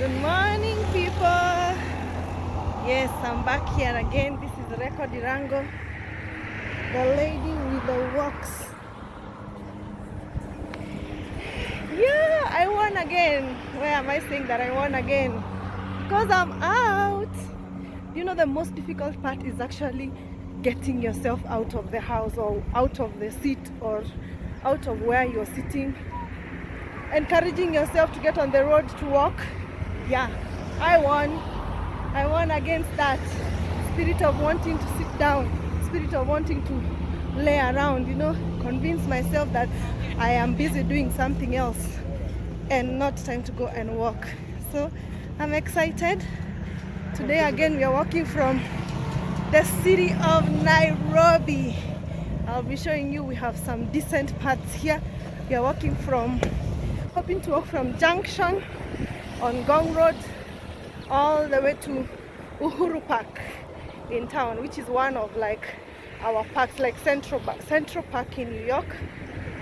Good morning, people. Yes, I'm back here again. This is Record Irango, the lady with the walks. Yeah, I won again. Where am I saying that I won again? Because I'm out. You know, the most difficult part is actually getting yourself out of the house or out of the seat or out of where you're sitting. Encouraging yourself to get on the road to walk. Yeah, I won against that spirit of wanting to sit down, spirit of wanting to lay around, you know, convince myself that I am busy doing something else and not time to go and walk. So I'm excited. Today again we are walking from the city of Nairobi. I'll be showing you we have some decent paths here. We are walking from, hoping to walk from Junction on Ngong Road all the way to Uhuru Park in town, which is one of like our parks, like Central Park in New York.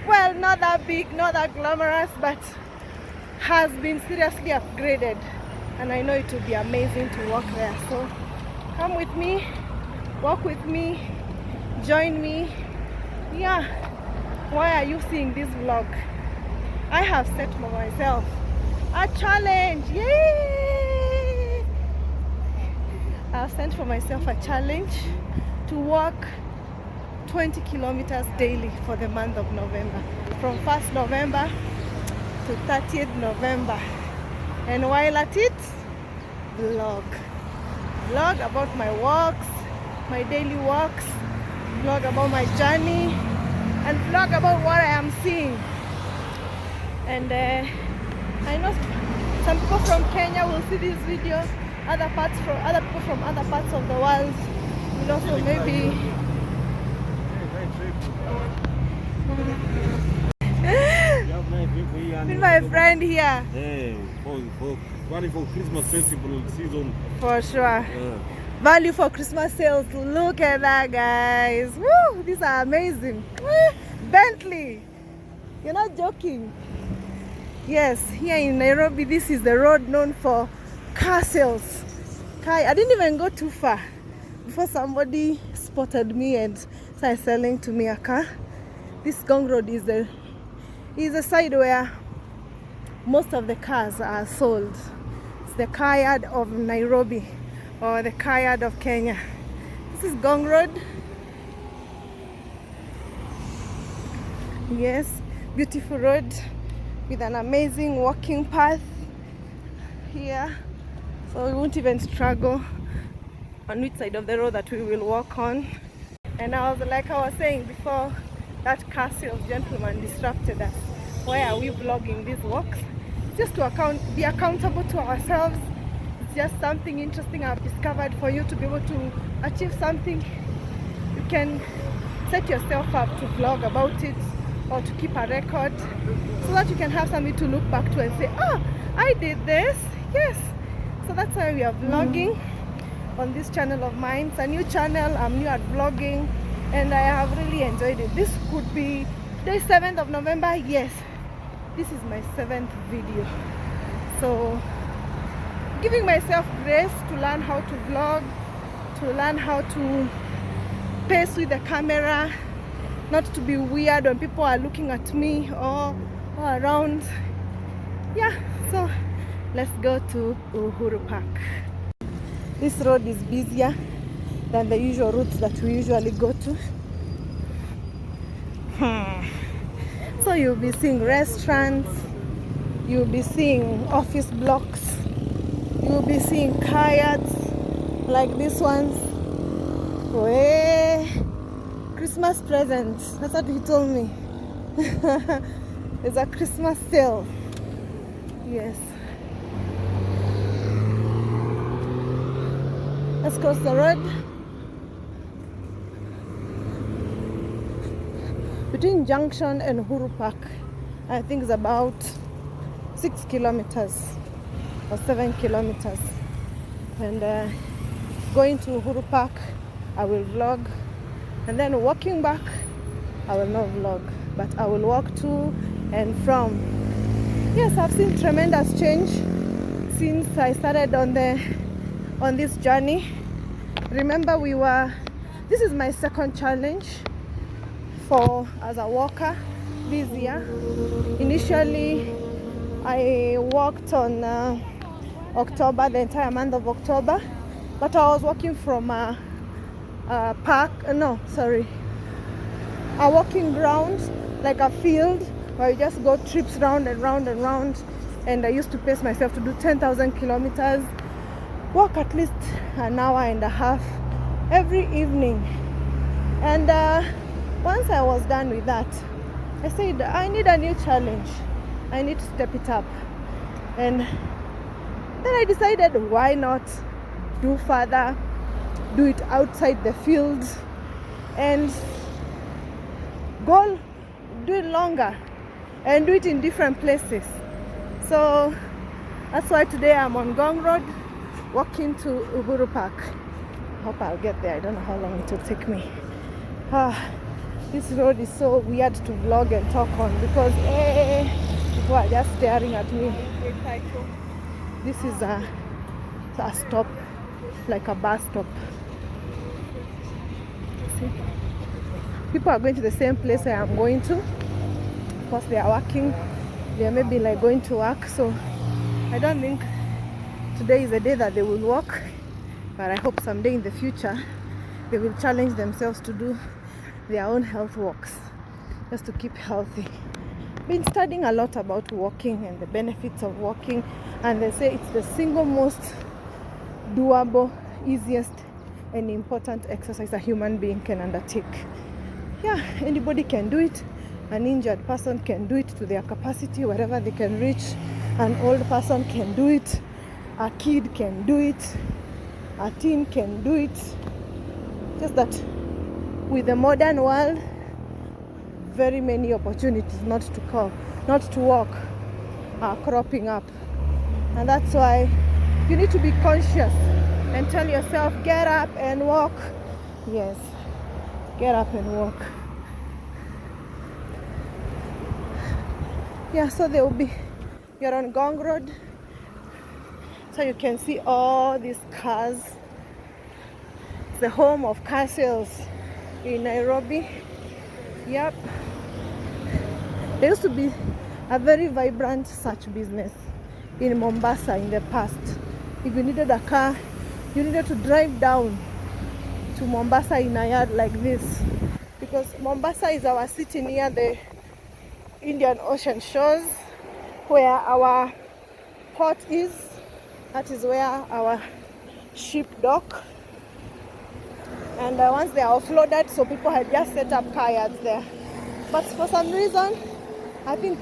Well, not that big, not that glamorous, but has been seriously upgraded, and I know it will be amazing to walk there. So come with me, walk with me, join me. Yeah, why are you seeing this vlog? I have set for myself a challenge. Yay! I've set for myself a challenge to walk 20 kilometers daily for the month of November, from 1st November to 30th November. And while at it, vlog about my walks, my daily walks, vlog about my journey, and vlog about what I am seeing. And I know some people from Kenya will see this video, other people from other parts of the world will also maybe with my friend here. Hey, for Christmas festival season. For sure. Value for Christmas sales. Look at that, guys. Woo, these are amazing. Woo, Bentley. You're not joking. Yes, here in Nairobi, this is the road known for car sales. I didn't even go too far before somebody spotted me and started selling to me a car. This Ngong Road is a side where most of the cars are sold. It's the car yard of Nairobi or the car yard of Kenya. This is Ngong Road. Yes, beautiful road with an amazing walking path here, so we won't even struggle on which side of the road that we will walk on. And I was saying before, that car sales gentleman disrupted us. Why are we vlogging these walks? It's just to be accountable to ourselves. It's just something interesting I've discovered for you to be able to achieve something. You can set yourself up to vlog about it or to keep a record so that you can have something to look back to and say, oh, I did this. Yes. So that's why we are vlogging on this channel of mine. It's a new channel. I'm new at vlogging and I have really enjoyed it. This could be today, 7th of November. Yes, this is my 7th video. So giving myself grace to learn how to vlog, to learn how to pace with the camera, not to be weird when people are looking at me or around. Yeah, so let's go to Uhuru Park. This road is busier than the usual routes that we usually go to. So you'll be seeing restaurants, you'll be seeing office blocks, you'll be seeing car yards like these ones. Christmas presents, that's what he told me. There's a Christmas sale. Yes. Let's cross the road. Between Junction and Uhuru Park, I think it's about 6 kilometers or 7 kilometers. And going to Uhuru Park, I will vlog. And then walking back, I will not vlog, but I will walk to and from. Yes, I've seen tremendous change since I started on this journey. Remember, this is my second challenge as a walker this year. Initially, I walked on October, the entire month of October, but I was walking from a walking ground, like a field where you just go trips round and round and round. And I used to pace myself to do 10,000 kilometers, walk at least an hour and a half every evening. And once I was done with that, I said, I need a new challenge. I need to step it up. And then I decided, why not do further, do it outside the field, and do it longer, and do it in different places. So that's why today I'm on Ngong Road, walking to Uhuru Park. Hope I'll get there. I don't know how long it will take me. This road is so weird to vlog and talk on because people are just staring at me. This is a stop, like a bus stop. See? People are going to the same place I am going to. Of course, they are working. They are maybe like going to work. So I don't think today is the day that they will walk. But I hope someday in the future they will challenge themselves to do their own health walks, just to keep healthy. Been studying a lot about walking and the benefits of walking, and they say it's the single most doable, easiest and important exercise a human being can undertake. Yeah, anybody can do it. An injured person can do it to their capacity, wherever they can reach. An old person can do it. A kid can do it. A teen can do it. Just that with the modern world, very many opportunities not to walk are cropping up. And that's why you need to be conscious and tell yourself, get up and walk. Yes, get up and walk. Yeah, so you're on Ngong Road, so you can see all these cars. It's the home of car sales in Nairobi. Yep. There used to be a very vibrant such business in Mombasa in the past. If you needed a car, you needed to drive down to Mombasa in a yard like this, because Mombasa is our city near the Indian Ocean shores, where our port is. That is where our ship dock. And once they are offloaded, so people had just set up car yards there. But for some reason, I think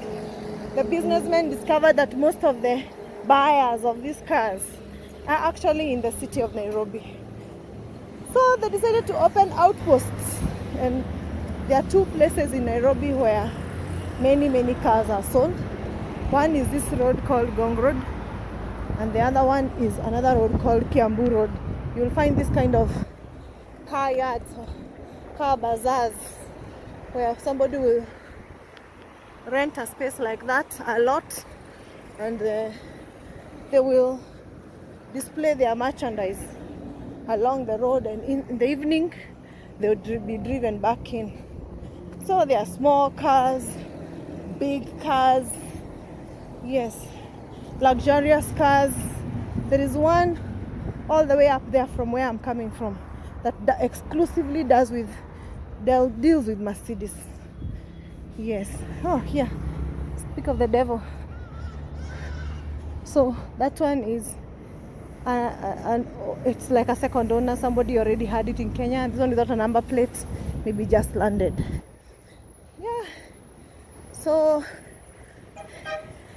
the businessmen discovered that most of the buyers of these cars are actually in the city of Nairobi. So they decided to open outposts, and there are two places in Nairobi where many cars are sold. One is this road called Ngong Road, and the other one is another road called Kiambu Road. You'll find this kind of car yards, car bazaars, where somebody will rent a space like that, a lot, and they will display their merchandise along the road, and in the evening they would be driven back in. So there are small cars, big cars, yes, luxurious cars. There is one all the way up there from where I'm coming from that exclusively deals with Mercedes. Yes. Oh yeah, speak of the devil. So that one is it's like a second owner. Somebody already had it in Kenya. This one without a number plate, maybe just landed. Yeah. So,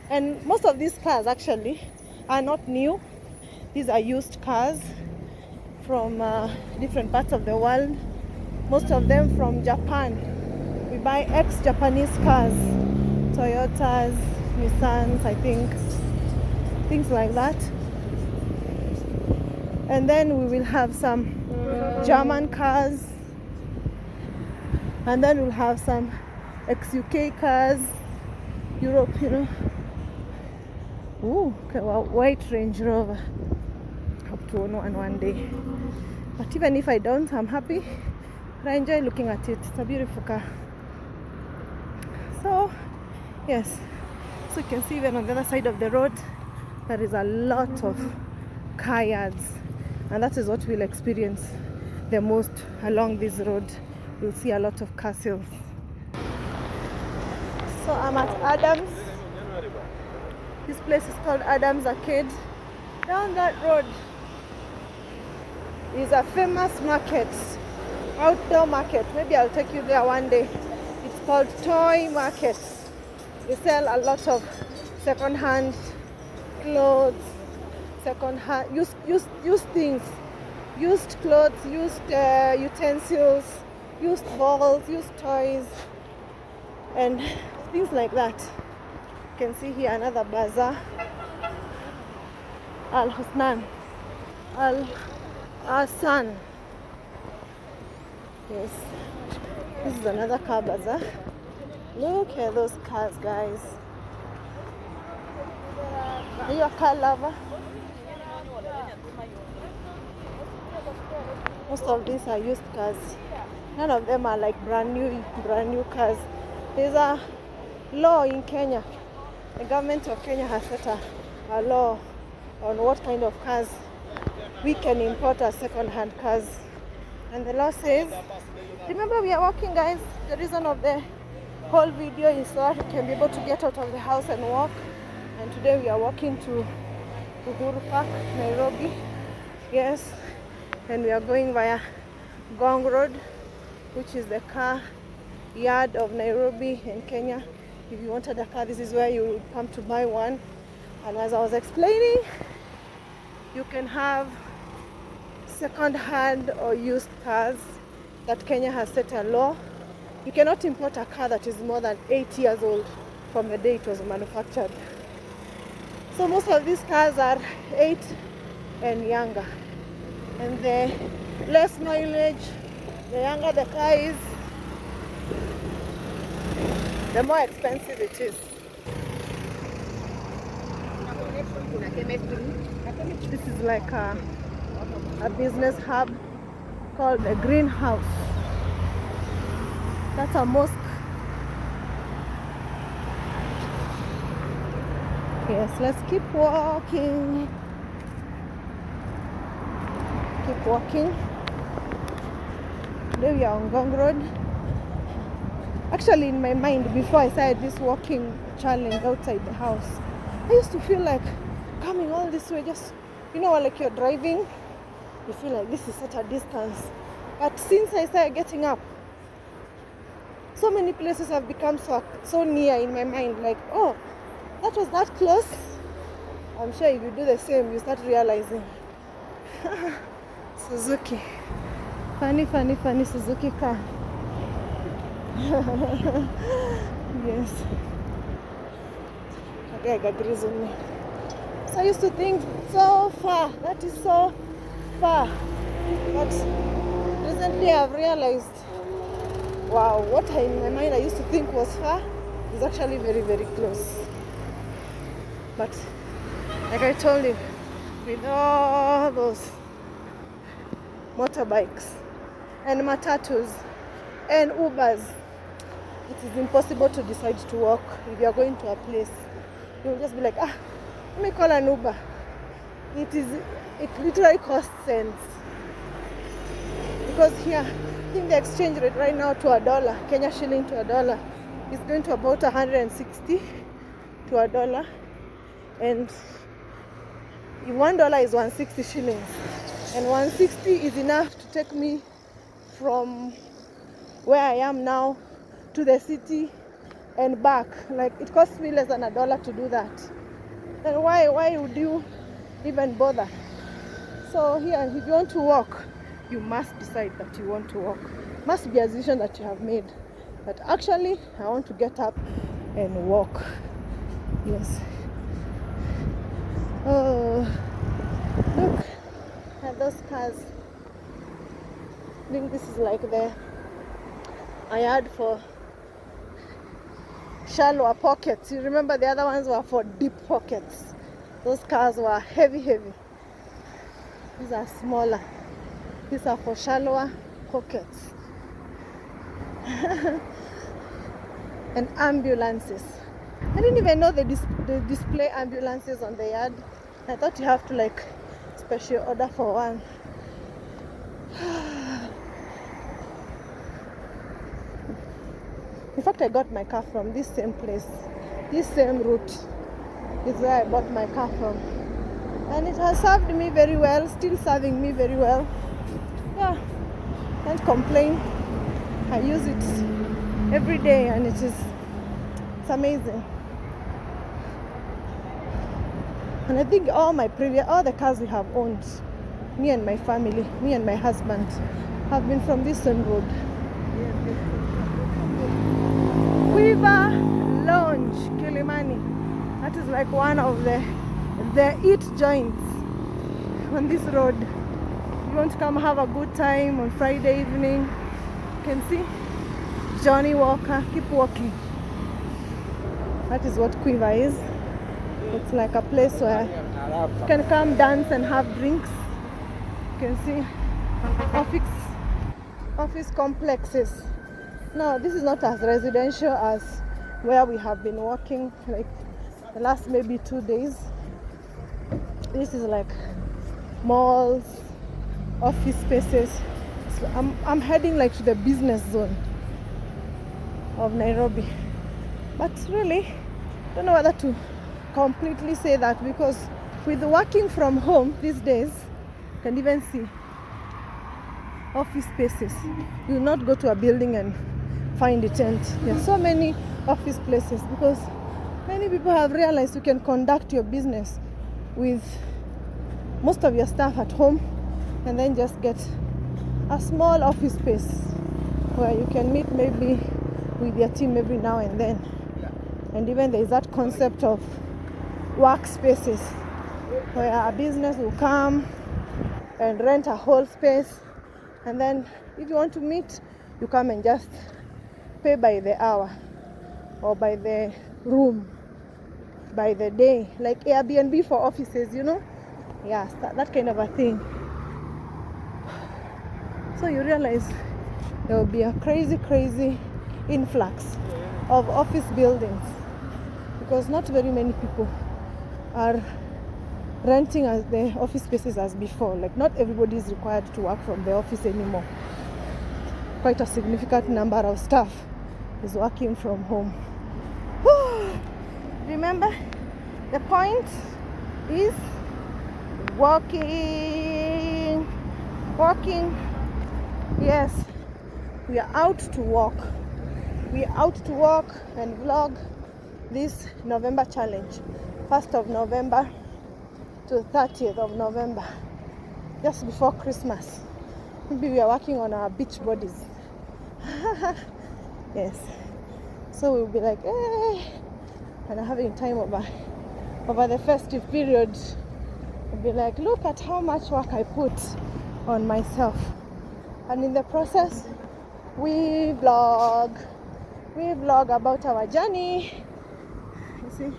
and most of these cars actually are not new. These are used cars from different parts of the world. Most of them from Japan. We buy ex-Japanese cars, Toyotas, Nissans, I think, things like that. And then we will have some German cars, and then we'll have some ex-UK cars, Europe, Ooh, okay, well, white Range Rover. Hope to own one day. But even if I don't, I'm happy. I enjoy looking at it. It's a beautiful car. So, yes. So you can see even on the other side of the road, there is a lot of car yards. And that is what we'll experience the most along this road. You'll see a lot of car sales. So I'm at Adams. This place is called Adams Arcade. Down that road is a famous market, outdoor market. Maybe I'll take you there one day. It's called Toy Market. They sell a lot of second-hand clothes, second-hand used things, used clothes, used utensils, used balls, used toys, and things like that. You can see here another bazaar. Al Husnan, Al Hassan. Yes, this is another car bazaar. Look at those cars, guys. Are you a car lover? Most of these are used cars. None of them are like brand new cars. There's a law in Kenya. The government of Kenya has set a law on what kind of cars we can import as second-hand cars. And the law says, remember we are walking, guys. The reason of the whole video is so that we can be able to get out of the house and walk. And today we are walking to Uhuru Park, Nairobi. Yes, and we are going via Ngong Road, which is the car yard of Nairobi in Kenya. If you wanted a car, this is where you would come to buy one. And as I was explaining, you can have second-hand or used cars that Kenya has set a law. You cannot import a car that is more than 8 years old from the day it was manufactured. So most of these cars are 8 and younger. And the less mileage, the younger the car is, the more expensive it is. This is like a business hub called the Greenhouse. That's a mosque. Yes, let's keep walking. Keep walking. Today we are on Ngong Road. Actually, in my mind, before I started this walking challenge outside the house, I used to feel like coming all this way, just, like you're driving, you feel like this is such a distance. But since I started getting up, so many places have become so near in my mind, like, oh, that was that close. I'm sure if you do the same, you start realizing. Suzuki. Funny Suzuki car. Yes. Okay, I agrees with me. So I used to think so far, that is so far. But recently I've realized, wow, what in my mind I used to think was far is actually very, very close. But like I told you, with all those motorbikes and matatus and Ubers, it is impossible to decide to walk. If you are going to a place, you'll just be like, let me call an Uber. It literally costs cents. Because here, I think the exchange rate right now to $1, Kenya shilling to $1, is going to about 160 to $1. And $1 is 160 shillings. And 160 is enough to take me from where I am now to the city and back. Like, it costs me less than $1 to do that. Then why would you even bother? So here, if you want to walk, you must decide that you want to walk. It must be a decision that you have made. But actually, I want to get up and walk. Yes. Oh, look at those cars. I think this is like a yard for shallower pockets. You remember the other ones were for deep pockets. Those cars were heavy. These are smaller. These are for shallower pockets. And ambulances. I didn't even know they display ambulances on the yard. I thought you have to like special order for one. In fact, I got my car from this same place. This same route is where I bought my car from. And it has served me very well, still serving me very well. Yeah, can't complain. I use it every day and it's amazing. And I think all the cars we have owned, me and my family, me and my husband, have been from this same road. Quiver Lounge, Kilimani. That is like one of the eat joints on this road. You want to come have a good time on Friday evening, you can see Johnny Walker, keep walking. That is what Quiver is. It's like a place where you can come dance and have drinks. You can see office complexes. No, this is not as residential as where we have been walking like the last maybe 2 days. This is like malls, office spaces. So I'm heading like to the business zone of Nairobi. But really, I don't know whether to completely say that, because with working from home these days, you can even see office spaces. You will not go to a building and find a tent. There are so many office places because many people have realized you can conduct your business with most of your staff at home and then just get a small office space where you can meet maybe with your team every now and then. And even there is that concept of workspaces where a business will come and rent a whole space, and then if you want to meet, you come and just pay by the hour or by the room, by the day, like Airbnb for offices, you know? Yes, that kind of a thing. So you realize there will be a crazy influx of office buildings because not very many people are renting as the office spaces as before. Like not everybody is required to work from the office anymore. Quite a significant number of staff is working from home. Remember, the point is walking. Yes, we are out to walk. We are out to walk and vlog this November challenge, 1st of November to 30th of November, just before Christmas. Maybe we are working on our beach bodies. Yes, so we'll be like, hey, and having time over the festive period. We'll be like, look at how much work I put on myself, and in the process we vlog about our journey. You see,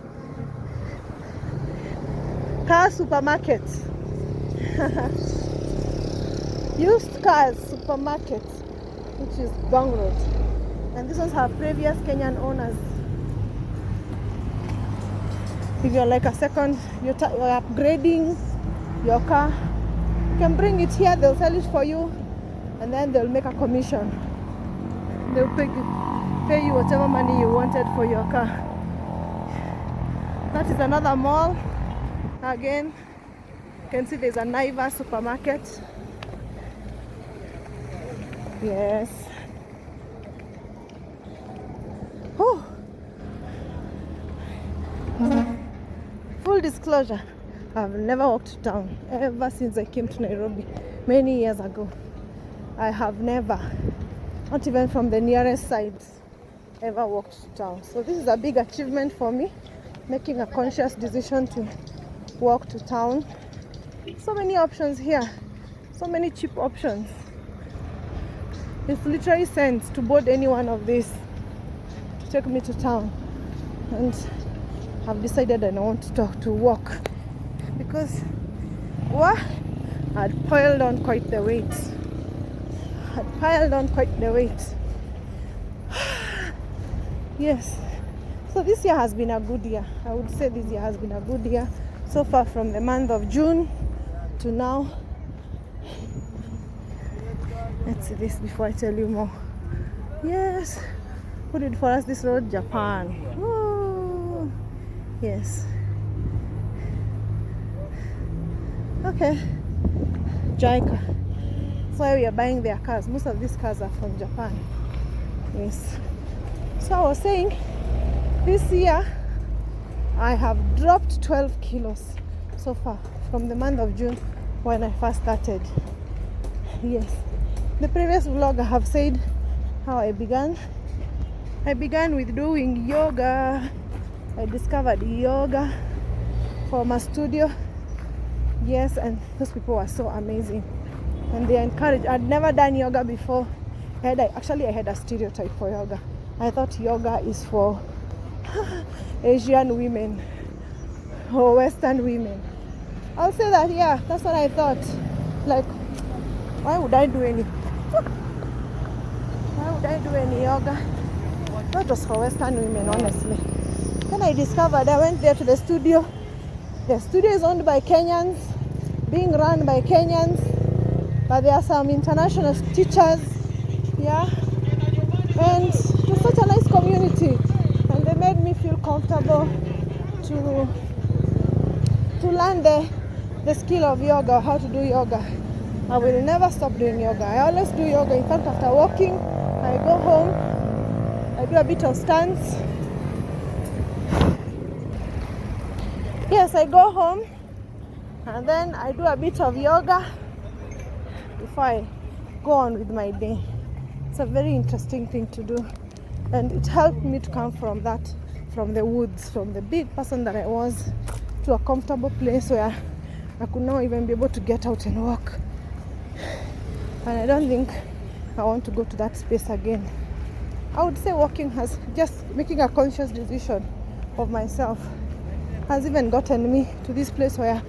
car supermarket, used cars supermarket, which is Ngong Road, and these ones have previous Kenyan owners. If you're like a second, you're upgrading your car, you can bring it here, they'll sell it for you, and then they'll make a commission. They'll pay you whatever money you wanted for your car. That is another mall. Again, you can see there's a Naivas supermarket. Yes. Oh. Full disclosure, I've never walked town ever since I came to Nairobi many years ago. I have never, not even from the nearest sides, ever walked to town. So this is a big achievement for me, making a conscious decision to walk to town. So many options here, so many cheap options. It's literally cents to board any one of these to take me to town. And I've decided I want to walk because what? I'd piled on quite the weight. Yes. So this year has been a good year. I would say this year has been a good year so far, from the month of June to now. Let's see this before I tell you more. Yes. Who did for us this road? Japan. Woo. Yes. Okay. JICA. So we are buying their cars. Most of these cars are from Japan. Yes. So I was saying, this year I have dropped 12 kilos so far from the month of June when I first started. Yes. The previous vlog I have said how I began. I began with doing yoga. I discovered yoga from a studio. Yes, and those people were so amazing. And they encouraged. I'd never done yoga before. I had a stereotype for yoga. I thought yoga is for Asian women or Western women. I'll say that, yeah, that's what I thought. Like, why would I do any yoga? That was for Western women, honestly. Then I discovered, I went there to the studio. The studio is owned by Kenyans, being run by Kenyans, but there are some international teachers, yeah. And it's such a nice community, and they made me feel comfortable to learn the skill of yoga, how to do yoga. I will never stop doing yoga. I always do yoga. In fact, after walking, I go home, I do a bit of stance. Yes, I go home and then I do a bit of yoga before I go on with my day. It's a very interesting thing to do, and it helped me to come from the woods, from the big person that I was, to a comfortable place where I could now even be able to get out and walk. And I don't think I want to go to that space again. I would say walking has, just making a conscious decision of myself, has even gotten me to this place where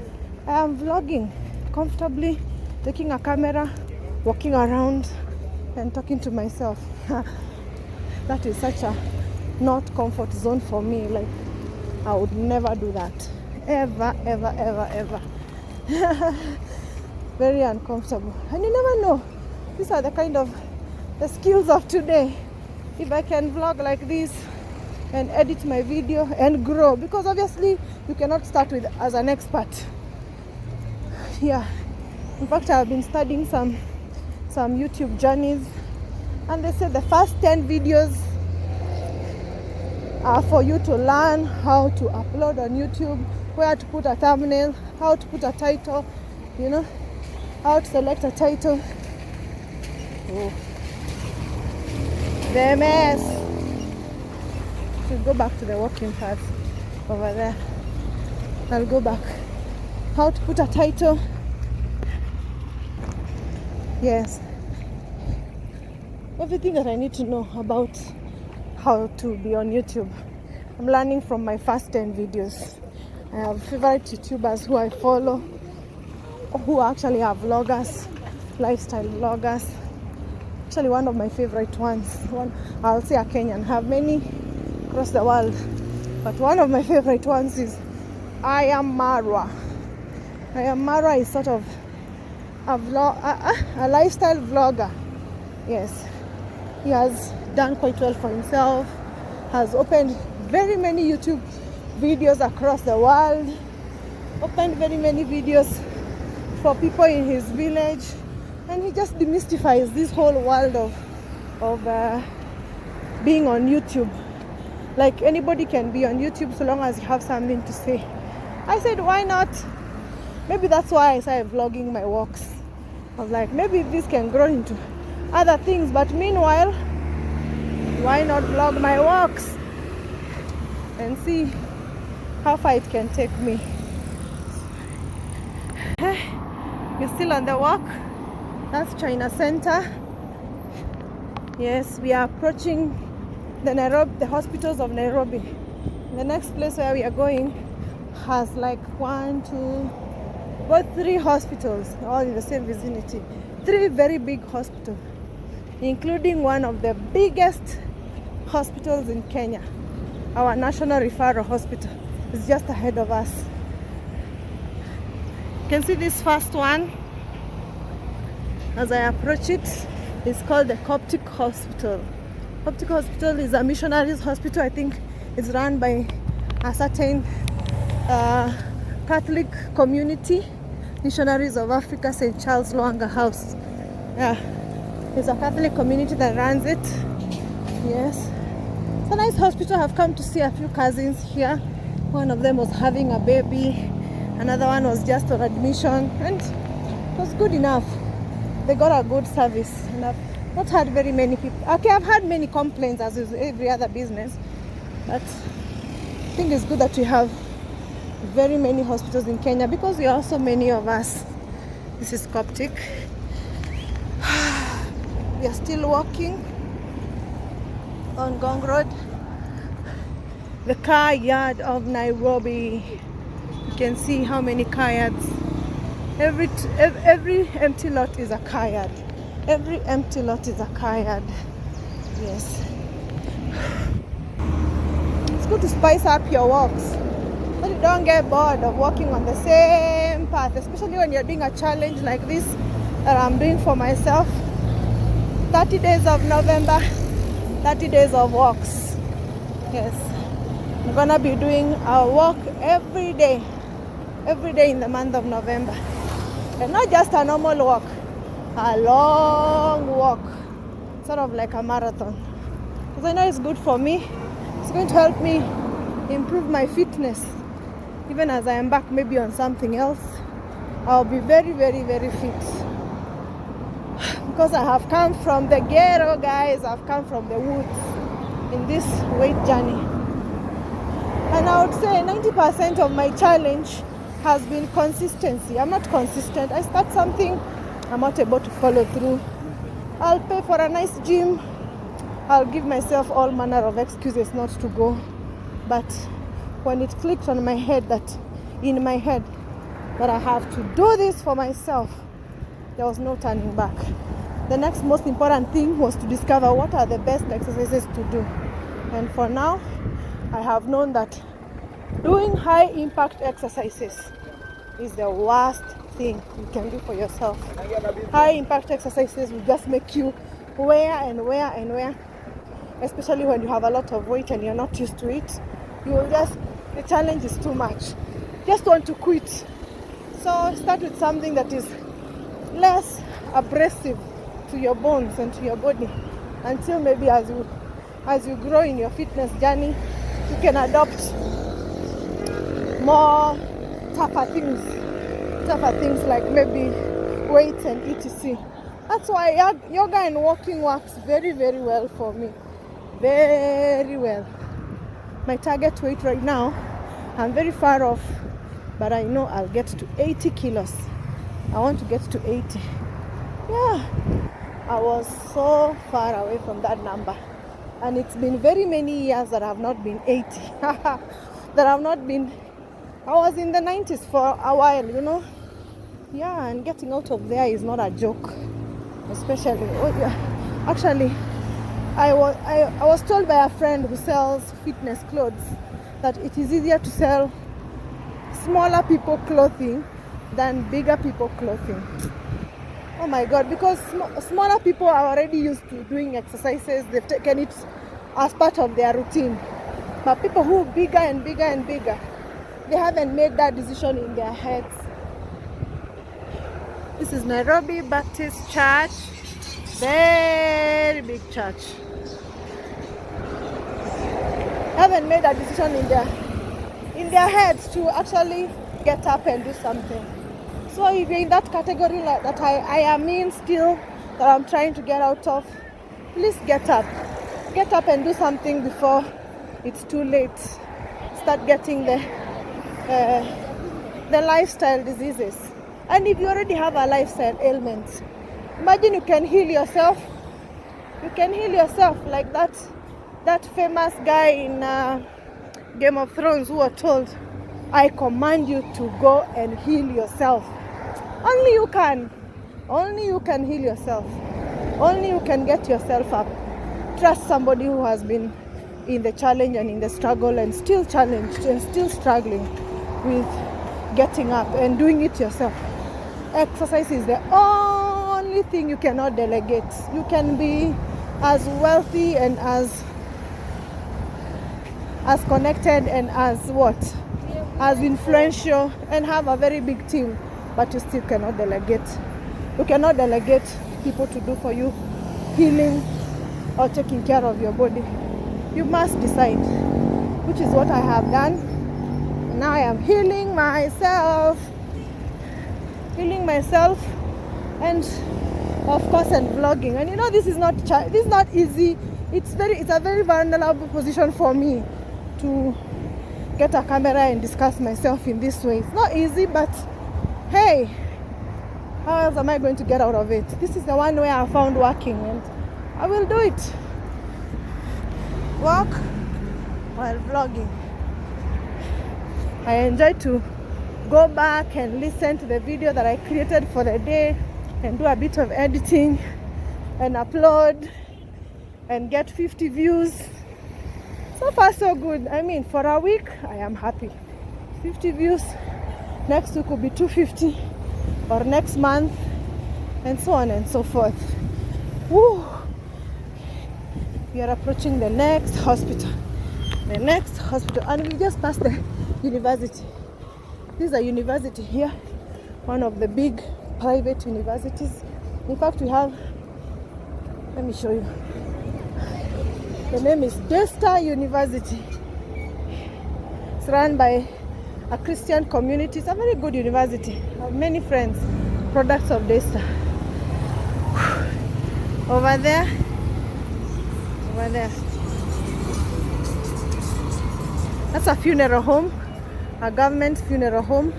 I am vlogging comfortably, taking a camera, walking around and talking to myself. That is such a not comfort zone for me. Like, I would never do that. Ever, ever, ever, ever. Very uncomfortable. And you never know. These are the skills of today. If I can vlog like this and edit my video and grow, because obviously you cannot start with as an expert. Yeah. In fact, I've been studying some YouTube journeys, and they say the first 10 videos are for you to learn how to upload on YouTube, where to put a thumbnail, how to put a title, you know, how to select a title. Oh. The mess. Should go back to the walking path over there. I'll go back. How to put a title. Yes. Everything that I need to know about how to be on YouTube, I'm learning from my first 10 videos. I have favorite YouTubers who I follow, who actually are vloggers, lifestyle vloggers. Actually, one of my favorite ones, I'll say a Kenyan, have many across the world, but one of my favorite ones is I Am Marwa. I Am Marwa is sort of a lifestyle vlogger. Yes, he has done quite well for himself, has opened very many YouTube videos across the world, opened very many videos for people in his village, and he just demystifies this whole world of being on YouTube. Like, anybody can be on YouTube so long as you have something to say. I said, why not? Maybe that's why I started vlogging my walks. I was like, maybe this can grow into other things, but meanwhile, why not vlog my walks and see how far it can take me. You're still on the walk. That's China Center. Yes, we are approaching the hospitals of Nairobi. The next place where we are going has like 1, 2, Both 3 hospitals, all in the same vicinity. 3 very big hospitals, including one of the biggest hospitals in Kenya. Our National Referral Hospital is just ahead of us. You can see this first one. As I approach it, it's called the Coptic Hospital. Coptic Hospital is a missionaries hospital. I think it's run by a certain Catholic community, Missionaries of Africa, St. Charles Lwanga House. Yeah, it's a Catholic community that runs it. Yes, it's a nice hospital. I've come to see a few cousins here. One of them was having a baby, another one was just on admission, and it was good enough. They got a good service, and I've not had very many people. Okay, I've had many complaints, as is every other business, but I think it's good that we have very many hospitals in Kenya because we are so many of us. This is Coptic. We are still walking on Ngong Road, the car yard of Nairobi. You can see how many car yards. Every empty lot is a car yard. Every empty lot is a car yard. Yes. It's good to spice up your walks, but you don't get bored of walking on the same path, especially when you're doing a challenge like this that I'm doing for myself. 30 days of November, 30 days of walks. Yes. I'm gonna be doing a walk every day in the month of November. And not just a normal walk, a long walk, sort of like a marathon. Because I know it's good for me. It's going to help me improve my fitness. Even as I embark maybe on something else, I'll be very, very, very fit. Because I have come from the ghetto, guys. I've come from the woods in this weight journey. And I would say 90% of my challenge has been consistency. I'm not consistent. I start something, I'm not able to follow through. I'll pay for a nice gym. I'll give myself all manner of excuses not to go. But when it clicked in my head that I have to do this for myself, there was no turning back. The next most important thing was to discover what are the best exercises to do. And for now, I have known that doing high impact exercises is the worst thing you can do for yourself. High impact exercises will just make you wear and wear and wear, especially when you have a lot of weight and you're not used to it. You will just, the challenge is too much. Just want to quit. So start with something that is less abrasive to your bones and to your body, until maybe as you grow in your fitness journey, you can adopt more tougher things like maybe weights and etc. That's why yoga and walking works very, very well for me. Very well. My target weight right now, I'm very far off, but I know I'll get to 80 kilos. I want to get to 80. Yeah, I was so far away from that number, and it's been very many years that I've not been 80. I was in the 90s for a while, you know. Yeah, and getting out of there is not a joke, especially. Actually, I was told by a friend who sells fitness clothes that it is easier to sell smaller people clothing than bigger people clothing. Oh my God, because smaller people are already used to doing exercises. They've taken it as part of their routine. But people who are bigger and bigger and bigger, they haven't made that decision in their heads. This is Nairobi Baptist Church. Very big church. They haven't made a decision in their heads to actually get up and do something. So if you're in that category like that I am in still, that I'm trying to get out of, please get up. Get up and do something before it's too late. Start getting the lifestyle diseases. And if you already have a lifestyle ailment, imagine you can heal yourself. You can heal yourself like that famous guy in Game of Thrones who was told I command you to go and heal yourself. Only you can. Only you can heal yourself. Only you can get yourself up. Trust somebody who has been in the challenge and in the struggle and still challenged and still struggling with getting up and doing it yourself. Exercise is the only thing you cannot delegate. You can be as wealthy and as connected and as influential and have a very big team, but you still cannot delegate. You cannot delegate people to do for you healing or taking care of your body. You must decide, which is what I have done. Now I am healing myself, and of course, and vlogging. And this is not easy. It's a very vulnerable position for me to get a camera and discuss myself in this way. It's not easy, but hey, how else am I going to get out of it? This is the one way I found working, and I will do it. Walk while vlogging. I enjoy to go back and listen to the video that I created for the day and do a bit of editing and upload and get 50 views. So far so good. I mean, for a week I am happy. 50 views. Next week will be 250, or next month, and so on and so forth. Woo! We are approaching the next hospital. And we just passed the university. This is a university here, one of the big private universities. In fact, we have, let me show you. The name is Daystar University. It's run by a Christian community. It's a very good university. I have many friends, products of Daystar. Over there. That's a funeral home, a government funeral home.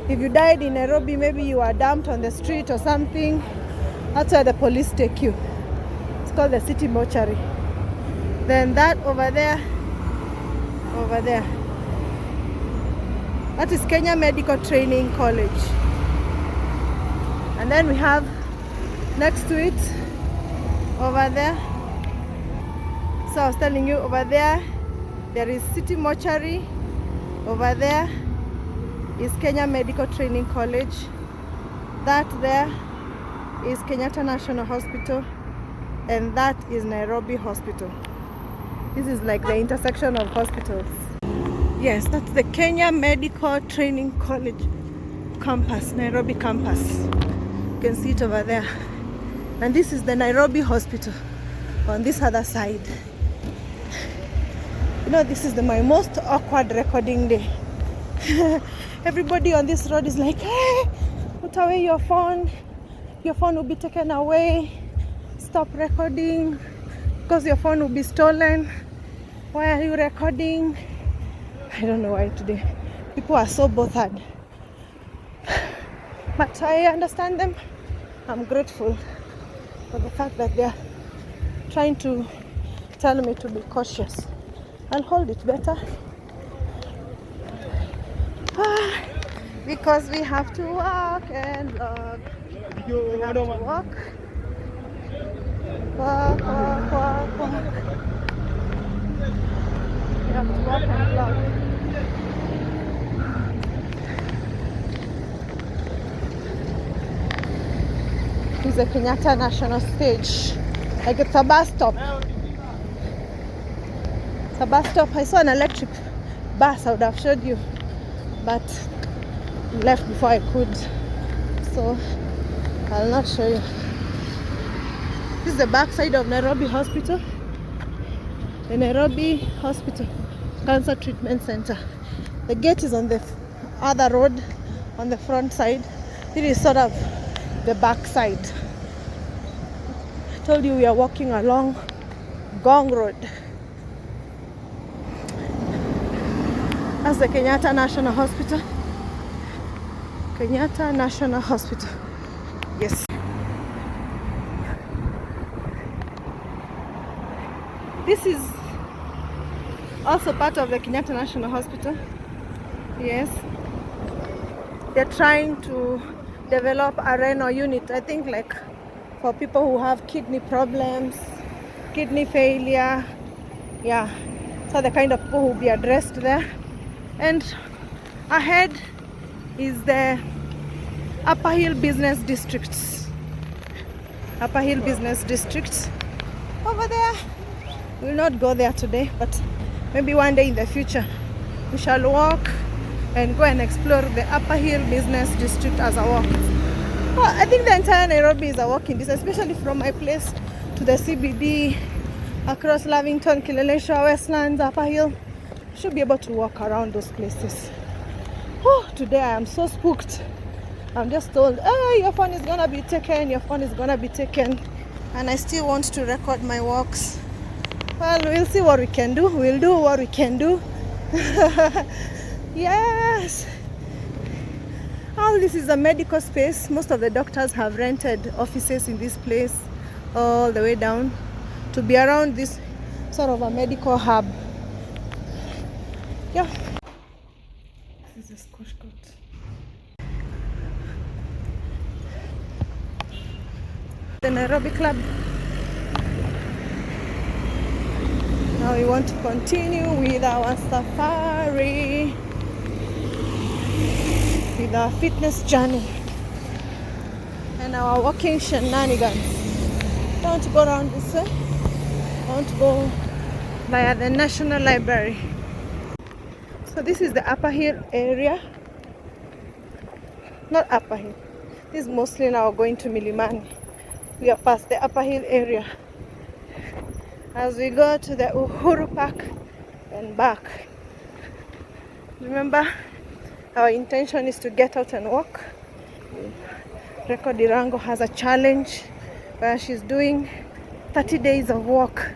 If you died in Nairobi, maybe you were dumped on the street or something, that's where the police take you. It's called the city mortuary. Then that over there, that is Kenya Medical Training College. And then we have next to it, over there, so I was telling you, over there is city mortuary. Over there is Kenya Medical Training College. That there is Kenyatta National Hospital, and that is Nairobi Hospital. This is like the intersection of hospitals. Yes, that's the Kenya Medical Training College campus, Nairobi campus. You can see it over there. And this is the Nairobi Hospital on this other side. This is my most awkward recording day. Everybody on this road is like, hey, put away your phone. Your phone will be taken away. Stop recording because your phone will be stolen. Why are you recording? I don't know why today. People are so bothered. But I understand them. I'm grateful for the fact that they're trying to tell me to be cautious. I'll hold it better. Because we have to walk and vlog. We have to walk. Walk. We have to walk and vlog. This is the Kenyatta National Stage. Like it's a bus stop. It's a bus stop. I saw an electric bus, I would have showed you, but left before I could, so I'll not show you. This is the back side of Nairobi Hospital, the Nairobi Hospital Cancer Treatment Center. The gate is on the other road, on the front side. It is sort of the back side. I told you we are walking along Ngong Road. That's the Kenyatta National Hospital. Kenyatta National Hospital. Yes. This is also part of the Kenyatta National Hospital. Yes, they're trying to develop a renal unit, I think, like for people who have kidney problems, kidney failure. Yeah, so the kind of people who will be addressed there. And ahead is the Upper Hill Business District. Upper Hill Business District over there. We will not go there today, but maybe one day in the future we shall walk and go and explore the Upper Hill Business District as a walk. Well, I think the entire Nairobi is a walking distance, especially from my place to the CBD, across Lavington, Kileleshwa, Westlands, Upper Hill. Should be able to walk around those places. Oh, today I am so spooked. I'm just told, hey, your phone is gonna be taken, your phone is gonna be taken. And I still want to record my walks. Well, we'll see what we can do. We'll do what we can do. Yes. Oh, this is a medical space. Most of the doctors have rented offices in this place all the way down to be around this sort of a medical hub. Yeah. This is a squash court. The Nairobi Club. Now we want to continue with our safari, with our fitness journey and our walking shenanigans. I want to go around this way. I want to go via the National Library. So this is the Upper Hill area. Not Upper Hill. This is mostly now going to Milimani. We are past the Upper Hill area as we go to the Uhuru Park and back. Remember, our intention is to get out and walk. Record Irango has a challenge where she's doing 30 days of walk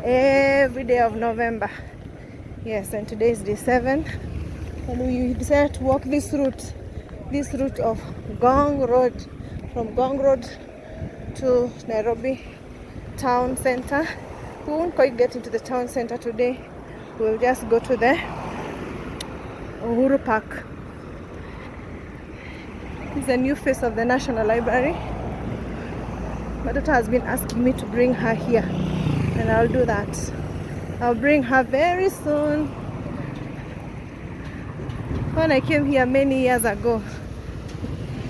every day of November. Yes, and today is day 7, and we decided to walk this route of Ngong Road, from Ngong Road to Nairobi town center. We won't quite get into the town center today. We'll just go to the Uhuru Park. This is a new face of the National Library. My daughter has been asking me to bring her here, and I'll do that. I'll bring her very soon. When I came here many years ago,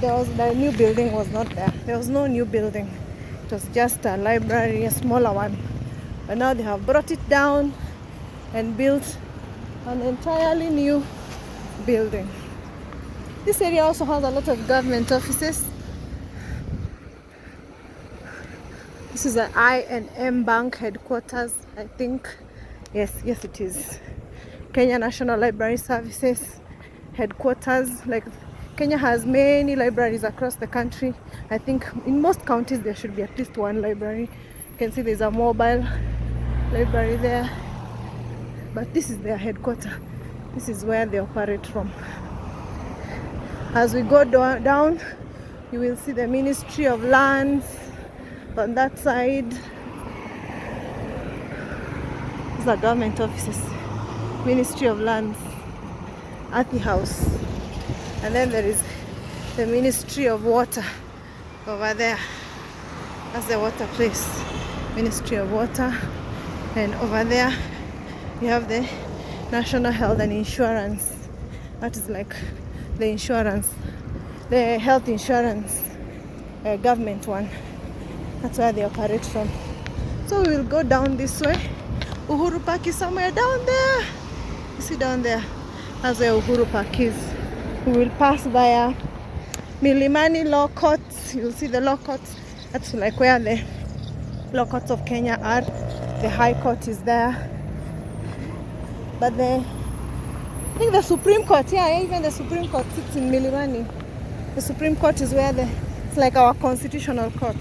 the new building was not there. There was no new building. It was just a library, a smaller one. But now they have brought it down and built an entirely new building. This area also has a lot of government offices. This is an I&M Bank headquarters, I think. Yes, it is. Kenya National Library Services headquarters. Like, Kenya has many libraries across the country. I think in most counties there should be at least one library. You can see there's a mobile library there. But this is their headquarters. This is where they operate from. As we go down, you will see the Ministry of Lands on that side. These are government offices. Ministry of Lands, Athi House. And then there is the Ministry of Water over there. That's the water place. Ministry of Water. And over there we have the National Health and Insurance. That is like the insurance, the health insurance, government one. That's where they operate from. So we will go down this way. Uhuru Park is somewhere down there. You see down there? That's where Uhuru Park is. We will pass via Milimani Law Courts. You'll see the law courts. That's like where the law courts of Kenya are. The High Court is there. But I think the Supreme Court, yeah, even the Supreme Court sits in Milimani. The Supreme Court is where it's like our constitutional court.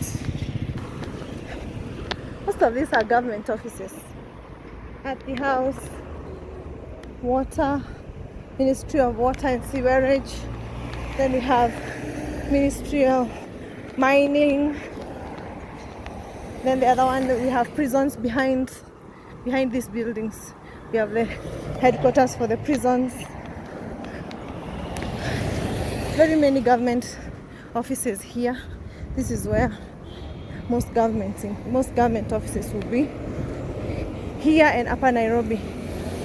Most of these are government offices. At the house, water, Ministry of Water and Sewerage. Then we have Ministry of Mining. Then the other one, we have prisons behind these buildings. We have the headquarters for the prisons. very many government offices here. This is where most government offices will be. Here in Upper Nairobi.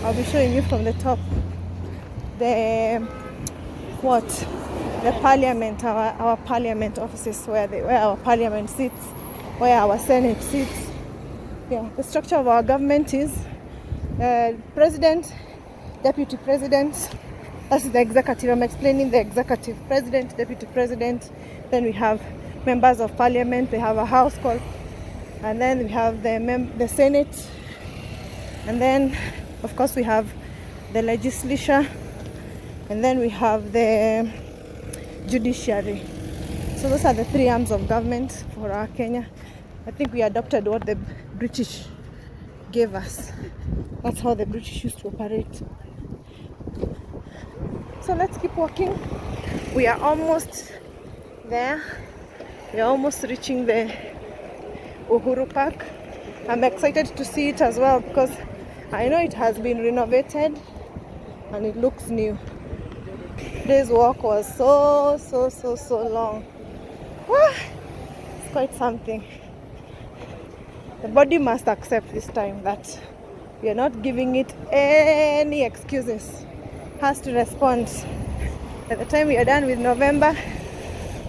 I'll be showing you from the top the parliament, our parliament offices, where our parliament sits, where our senate sits. Yeah, the structure of our government is president, deputy president. That's the executive. I'm explaining the executive. President, deputy president. Then we have members of parliament. We have a house called, and then we have the senate, and then of course we have the legislature, and then we have the judiciary. So those are the three arms of government for our Kenya. I think we adopted what the British gave us. That's how the British used to operate. So let's keep walking. We are almost there. We are almost reaching the Uhuru Park. I'm excited to see it as well because I know it has been renovated and it looks new. Today's walk was so long. It's quite something. The body must accept this time that we are not giving it any excuses. It has to respond. By the time we are done with November,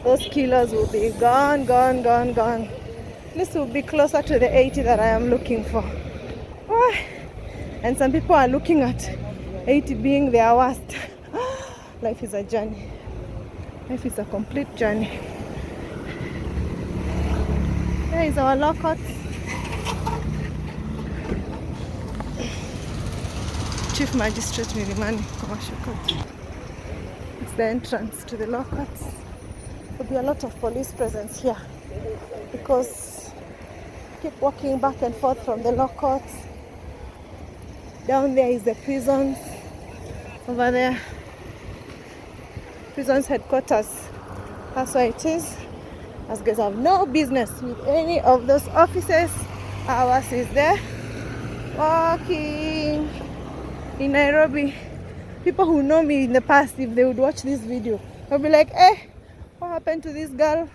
those kilos will be gone. This will be closer to the 80 that I am looking for. And some people are looking at 80 being their worst. Life is a journey. Life is a complete journey. There is our lockout. Chief Magistrate Milimani Commercial Court. It's the entrance to the lockouts. There'll be a lot of police presence here because keep walking back and forth from the lockouts. Down there is the prisons. Over there, prisons headquarters. That's why it is. As guys have no business with any of those offices. Ours is there. Walking in Nairobi. People who know me in the past, if they would watch this video, they'll be like, what happened to this girl?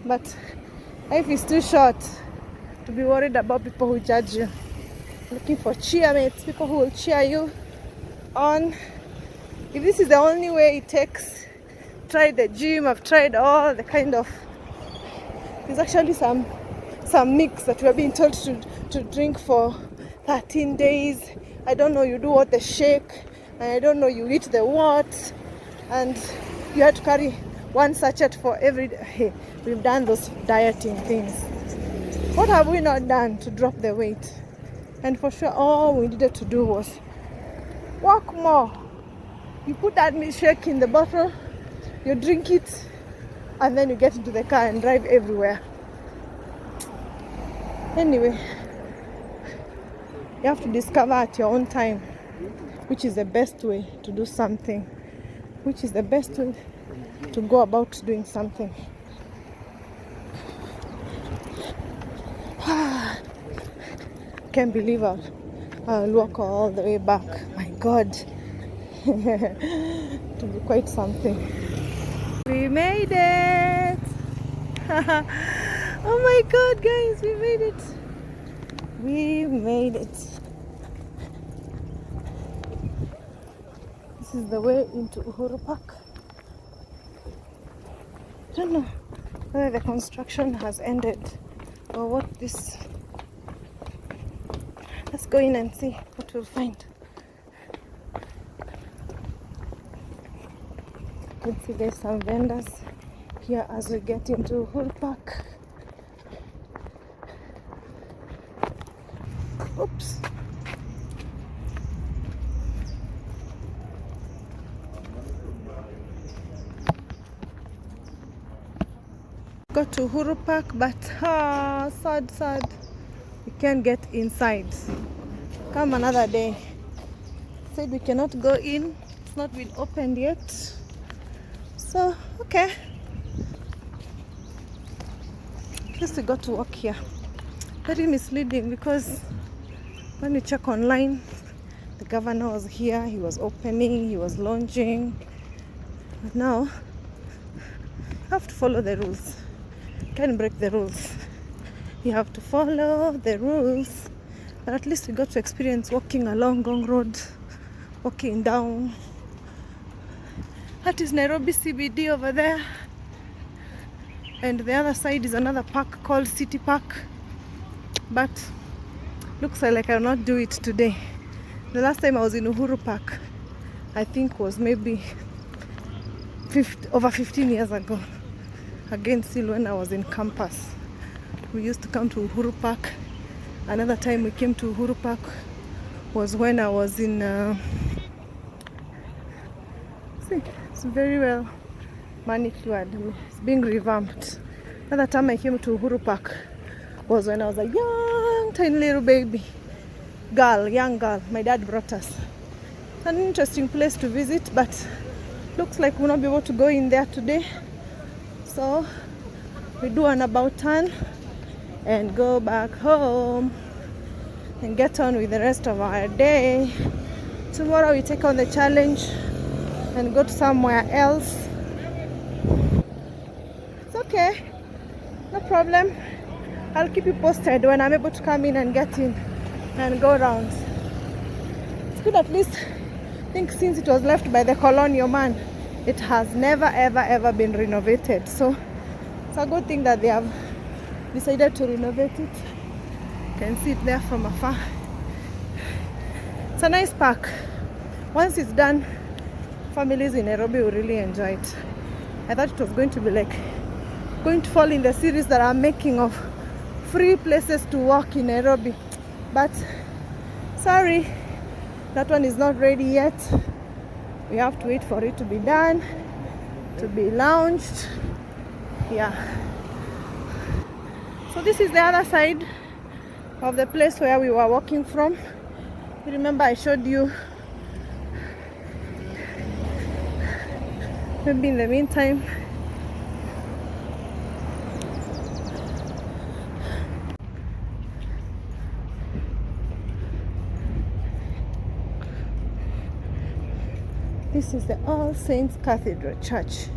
But life is too short to be worried about people who judge you. Looking for cheermates, people who will cheer you on. If this is the only way it takes, try the gym. I've tried all the kind of. There's actually some mix that we are being told to drink for 13 days. I don't know, you do what the shake, and I don't know, you eat the what, and you have to carry one sachet for every day. Hey, we've done those dieting things. What have we not done to drop the weight? And for sure, all we needed to do was walk more. You put that milkshake in the bottle, you drink it, and then you get into the car and drive everywhere. Anyway, you have to discover at your own time which is the best way to do something, which is the best way to go about doing something. Can't believe I'll walk all the way back. My God. To be quite something. We made it. Oh my God, guys, we made it. We made it. This is the way into Uhuru Park. I don't know whether the construction has ended or what this. Let's go in and see what we'll find. You can see there's some vendors here as we get into Uhuru Park. Oops. Got to Uhuru Park, but sad. We can't get inside. Come another day. Said we cannot go in. It's not been opened yet. So, okay. At least we got to walk here. Very misleading because when you check online, the governor was here, he was opening, he was launching. But now you have to follow the rules. You can't break the rules. You have to follow the rules. But at least we got to experience walking along Ngong Road, walking down. That is Nairobi CBD over there. And the other side is another park called City Park. But looks like I will not do it today. The last time I was in Uhuru Park, I think was maybe over 15 years ago. Again, still when I was in campus. We used to come to Uhuru Park. Another time we came to Uhuru Park was when I was in... see, it's very well manicured. It's being revamped. Another time I came to Uhuru Park was when I was a young, tiny little baby. Young girl. My dad brought us. It's an interesting place to visit, but looks like we'll not be able to go in there today. So we do an about turn and go back home and get on with the rest of our day. Tomorrow we take on the challenge and go to somewhere else. It's okay, no problem. I'll keep you posted when I'm able to come in and get in and go around. It's good, at least I think since it was left by the colonial man, it has never ever been renovated. So it's a good thing that they have decided to renovate it. You can see it there from afar. It's a nice park. Once it's done, families in Nairobi will really enjoy it. I thought it was going to be like going to fall in the series that I'm making of free places to walk in Nairobi, but sorry, that one is not ready yet. We have to wait for it to be done, to be launched. Yeah. So this is the other side of the place where we were walking from. You remember I showed you. Maybe in the meantime, this is the All Saints Cathedral Church.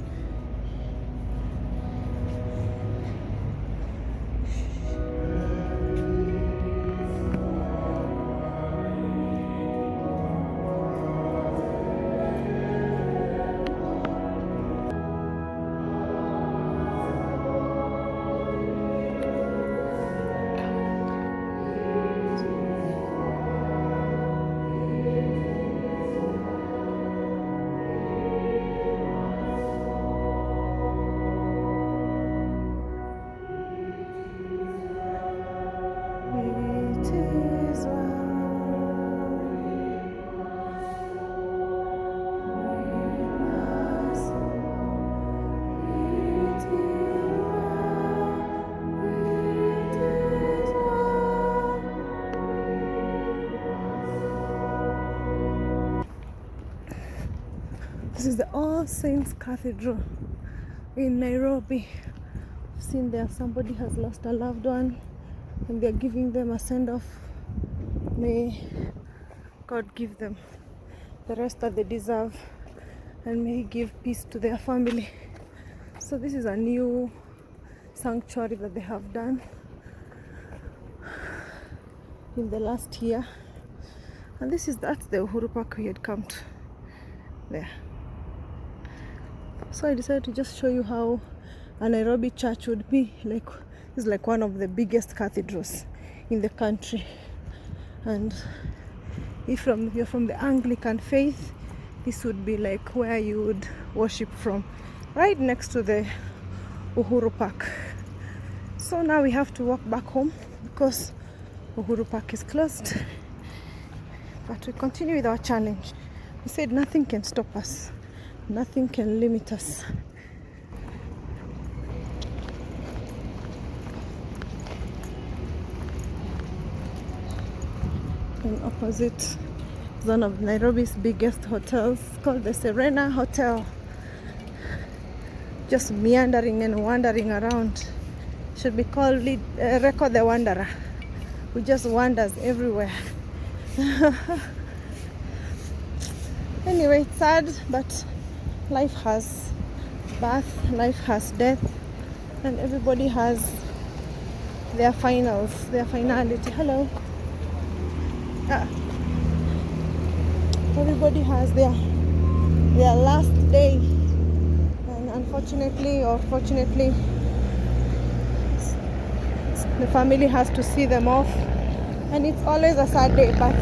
This is the All Saints Cathedral in Nairobi. I've seen there somebody has lost a loved one and they're giving them a send-off. May God give them the rest that they deserve and may He give peace to their family. So this is a new sanctuary that they have done in the last year, and that's the Uhuru Park we had come to there. So I decided to just show you how a Nairobi church would be like. This is like one of the biggest cathedrals in the country, and if you're from the Anglican faith, this would be like where you would worship from, right next to the Uhuru Park. So now we have to walk back home because Uhuru Park is closed, but we continue with our challenge. We said nothing can stop us, nothing can limit us. And opposite is one of Nairobi's biggest hotels called the Serena Hotel. Just meandering and wandering around. Should be called Record the Wanderer, who just wanders everywhere. Anyway, it's sad, but Life has birth, life has death, and everybody has their finals, their finality. Hello. Everybody has their last day, and unfortunately or fortunately, the family has to see them off, and it's always a sad day. But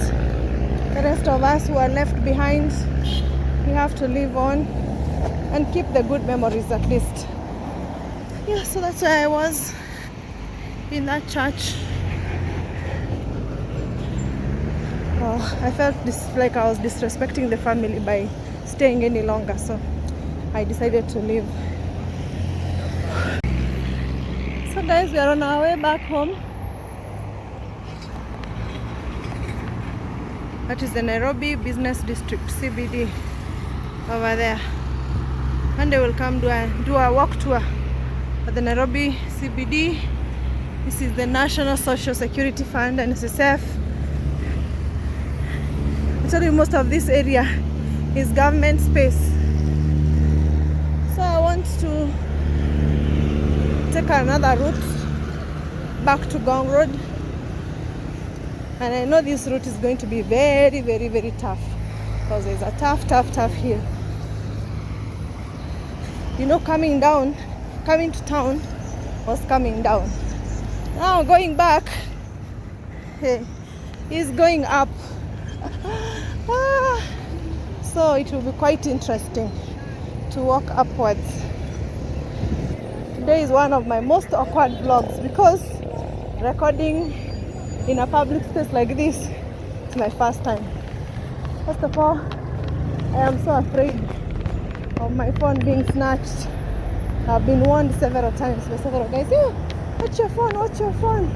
the rest of us who are left behind, we have to live on and keep the good memories at least. Yeah, so that's where I was, in that church. I felt like I was disrespecting the family by staying any longer, so I decided to leave. So guys, we are on our way back home. That is the Nairobi Business District, CBD, over there. One day we'll come do a walk tour at the Nairobi CBD. This is the National Social Security Fund and NSSF. Actually, most of this area is government space. So I want to take another route back to Ngong Road. And I know this route is going to be very, very, very tough, because there's a tough hill. You know, coming to town was coming down. Now going back, hey, is going up. So it will be quite interesting to walk upwards. Today is one of my most awkward vlogs because recording in a public space like this is my first time. First of all, I am so afraid of my phone being snatched. I've been warned several times by several guys, "Hey, watch your phone, watch your phone,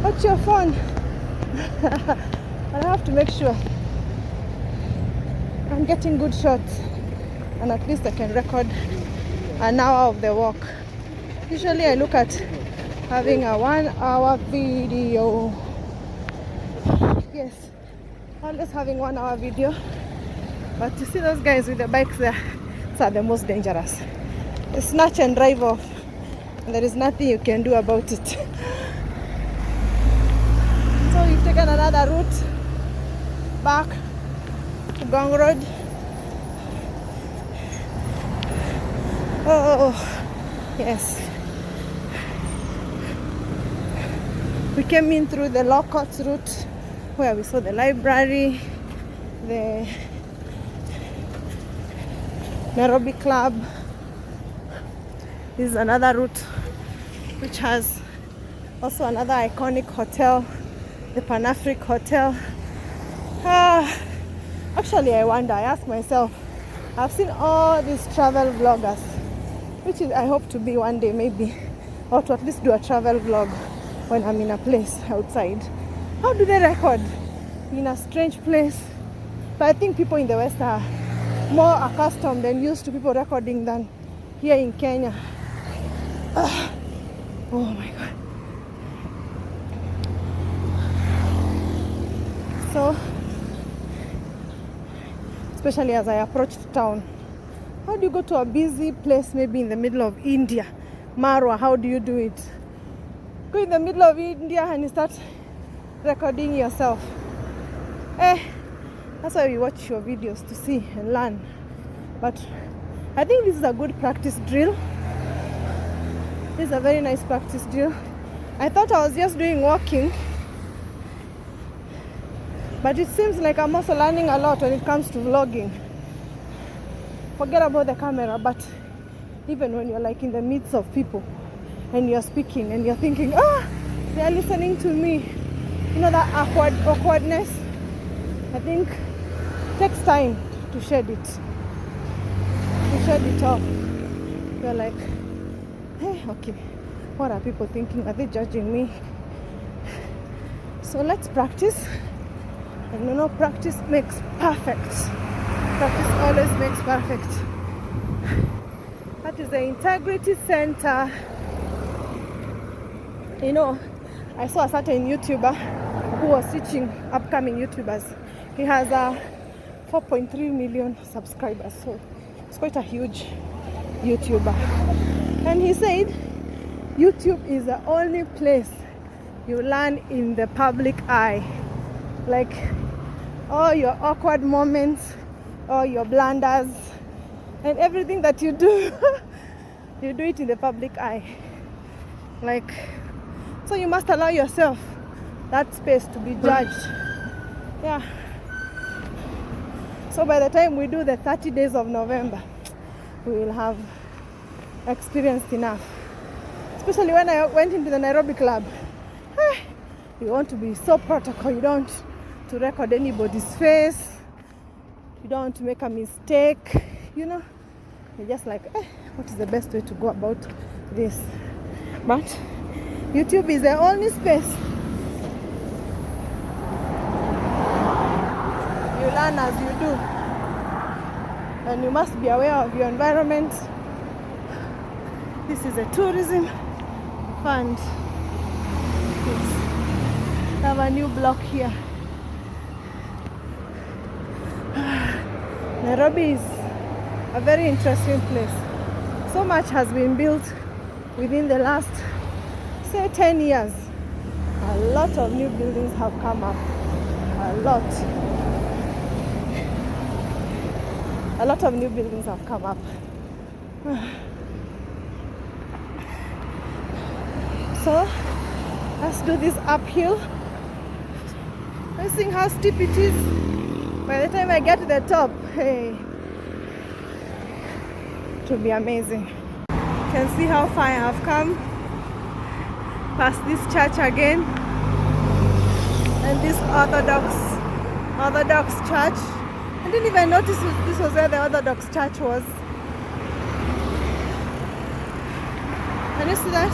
watch your phone." And I have to make sure I'm getting good shots, and at least I can record an hour of the walk. Usually I look at having a 1 hour video. Yes, always having 1 hour video. But you see those guys with the bikes there, those are the most dangerous. They snatch and drive off, and there is nothing you can do about it. So we've taken another route back to Ngong Road. Oh, yes. We came in through the Law Courts route, where we saw the library, the Nairobi Club. This is another route which has also another iconic hotel, the Pan-African Hotel. Actually, I ask myself, I've seen all these travel vloggers, which is I hope to be one day maybe, or to at least do a travel vlog when I'm in a place outside. How do they record in a strange place? But I think people in the West are more accustomed and used to people recording than here in Kenya. Oh my God. So, especially as I approached town, how do you go to a busy place, maybe in the middle of India, Marwa? How do you do it? Go in the middle of India and you start recording yourself. That's why we watch your videos, to see and learn. But I think this is a good practice drill. This is a very nice practice drill. I thought I was just doing walking, but it seems like I'm also learning a lot when it comes to vlogging. Forget about the camera, but even when you're like in the midst of people and you're speaking and you're thinking, they're listening to me, you know, that awkwardness, I think takes time to shed it. To shed it off. You're like, hey, okay, what are people thinking? Are they judging me? So let's practice. And you know, practice makes perfect. Practice always makes perfect. That is the Integrity Center. You know, I saw a certain YouTuber who was teaching upcoming YouTubers. He has 4.3 million subscribers, so it's quite a huge YouTuber. And he said YouTube is the only place you learn in the public eye. Like all your awkward moments, all your blunders, and everything that you do, you do it in the public eye. Like, so you must allow yourself that space to be judged. Yeah. So by the time we do the 30 days of November, we will have experienced enough. Especially when I went into the Nairobi club. You want to be so protocol. You don't want to record anybody's face. You don't want to make a mistake. You know, you're just like, what is the best way to go about this? But YouTube is the only space you learn as you do. And you must be aware of your environment. This is a tourism fund. We have a new block here. Nairobi is a very interesting place. So much has been built within the last, say, 10 years. A lot of new buildings have come up. A lot of new buildings have come up. So let's do this uphill. Let's see how steep it is. By the time I get to the top, hey, it will be amazing. You can see how far I have come. Past this church again, and this Orthodox church. I didn't even notice this was where the Orthodox church was. Can you see that?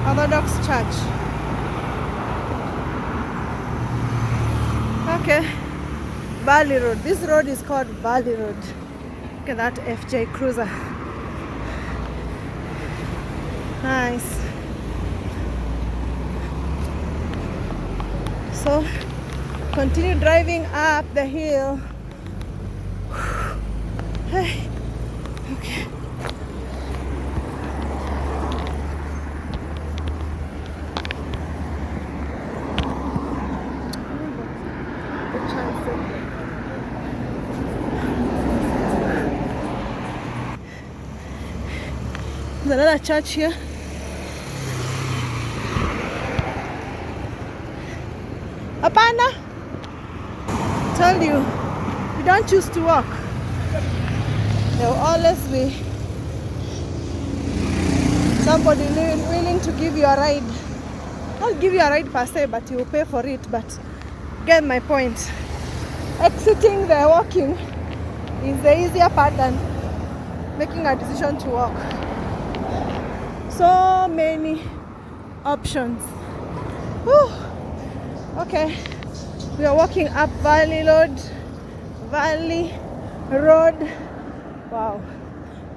Orthodox church. Okay, Valley Road. This road is called Valley Road. Look at that FJ Cruiser. Nice. So, continue driving up the hill. Hey, okay. There's another church here. Apana, told you, you don't choose to walk. There will always be somebody willing to give you a ride. Not give you a ride per se, but you will pay for it. But get my point. Exiting the walking is the easier part than making a decision to walk. So many options. Whew. Okay, we are walking up Valley Road. Wow,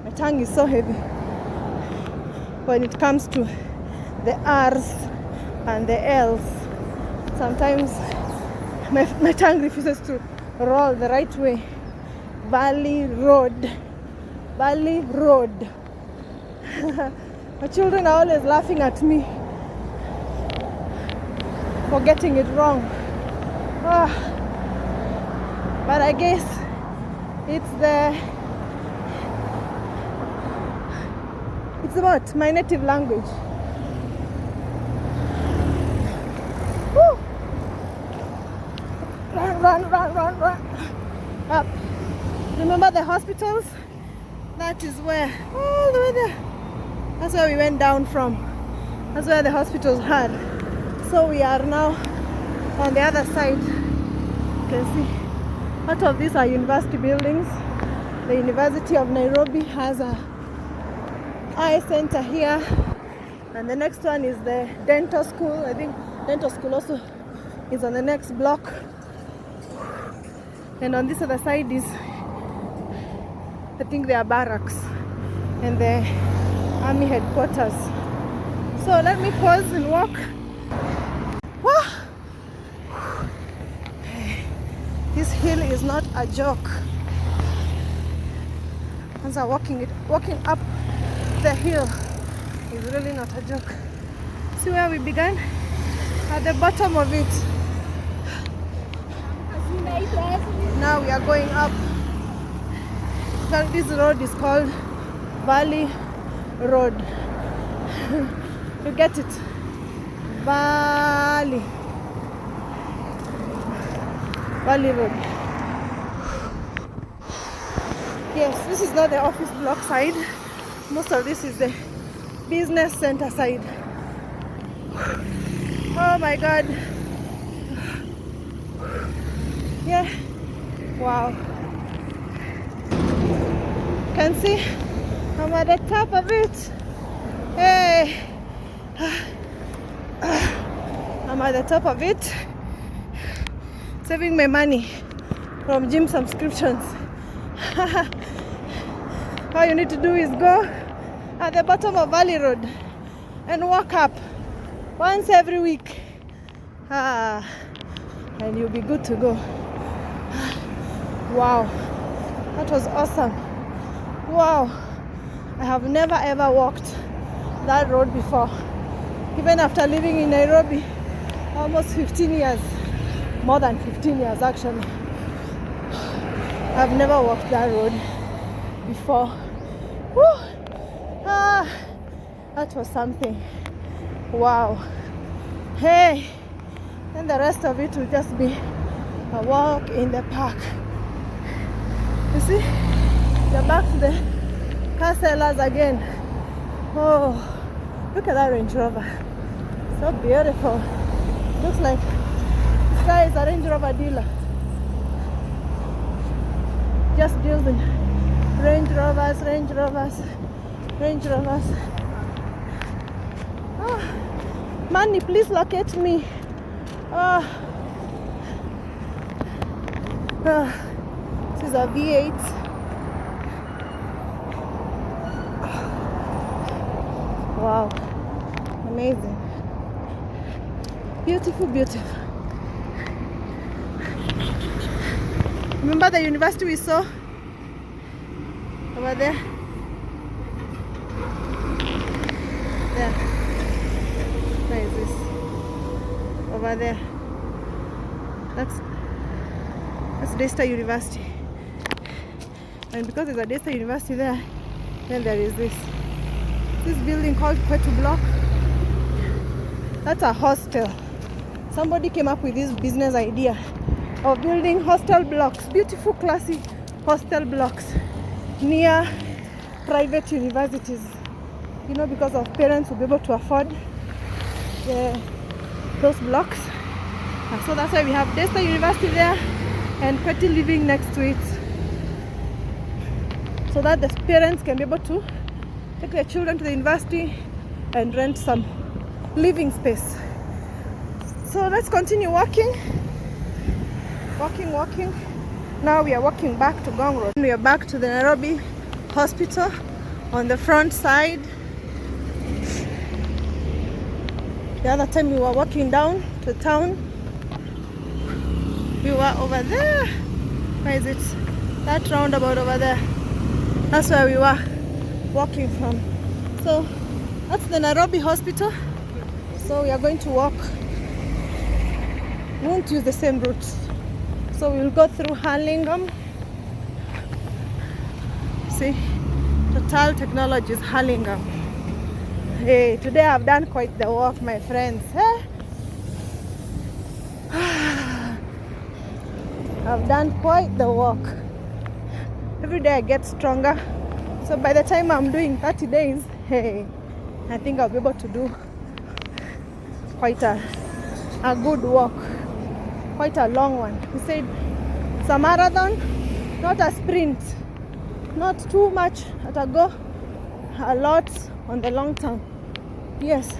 my tongue is so heavy when it comes to the R's and the L's. Sometimes my tongue refuses to roll the right way. Valley Road. My children are always laughing at me for getting it wrong. But I guess it's about my native language. Woo. Run. Up. Remember the hospitals? That is where, all the way there. That's where we went down from. That's where the hospitals had. So we are now on the other side. You can see part of these are university buildings. The University of Nairobi has a eye center here, and the next one is the dental school. I think dental school also is on the next block. And on this other side is, I think, their barracks and the army headquarters. So let me pause and walk. This hill is not a joke. As I'm walking up the hill is really not a joke. See where we began? At the bottom of it. Now we are going up. This road is called Valley Road. You get it? Valley Road. Yes, this is not the office block side. Most of this is the business center side. Oh my God. Yeah. Wow. Can see I'm at the top of it. Hey. I'm at the top of it. Saving my money from gym subscriptions. All you need to do is go at the bottom of Valley Road and walk up once every week. And you'll be good to go. Wow, that was awesome. Wow, I have never ever walked that road before. Even after living in Nairobi almost 15 years, more than 15 years actually, I've never walked that road before. Woo! That was something. Wow. Hey, and the rest of it will just be a walk in the park. You see, we're back to the car sellers again. Oh, look at that Range Rover. So beautiful. Looks like this guy is a Range Rover dealer. Just deals in Range Rovers. Oh, money, please locate me. This is a V8. Wow, amazing. Beautiful. Remember the university we saw over there? There. Where is this? Over there. That's Daystar University. And because there's a Daystar University there, then there is this building called Kwetu Block. That's a hostel. Somebody came up with this business idea of building hostel blocks, beautiful, classy hostel blocks near private universities. You know, because of parents will be able to afford those blocks. And so that's why we have Daystar University there and Kwetu living next to it, so that the parents can be able to take their children to the university and rent some living space. So let's continue walking. Now we are walking back to Ngong Road. We are back to the Nairobi hospital on the front side. The other time we were walking down to town, we were over there. Where is it? That roundabout over there. That's where we were walking from. So that's the Nairobi hospital. So we are going to walk. We won't use the same route. So we'll go through Hurlingham. See, Total Technologies Hurlingham. Hey, today I've done quite the walk, my friends. I've done quite the walk. Every day I get stronger. So by the time I'm doing 30 days, hey, I think I'll be able to do quite a good walk. Quite a long one. He said it's a marathon, not a sprint. Not too much at a go, a lot on the long term. Yes.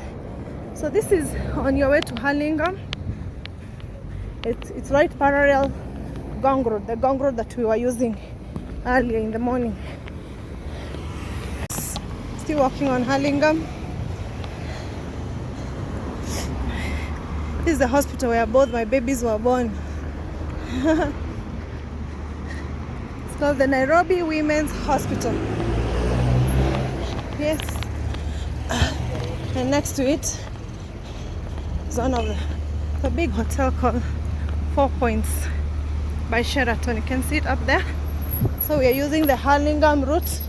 So this is on your way to Hurlingham. It's right parallel Ngong Road, the Ngong Road that we were using earlier in the morning. Still walking on Hurlingham. This is the hospital where both my babies were born. It's called the Nairobi Women's Hospital. Yes. And next to it is one of the big hotel called 4 Points by Sheraton. You can see it up there. So we are using the Hurlingham route.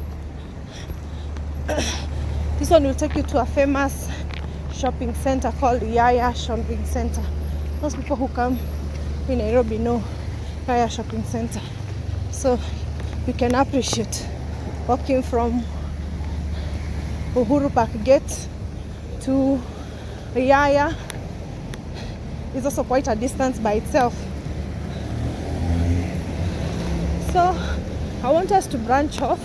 This one will take you to a famous shopping center called Yaya Shopping Center. Those people who come in Nairobi know Yaya Shopping Center. So you can appreciate walking from Uhuru Park Gate to Yaya is also quite a distance by itself. So I want us to branch off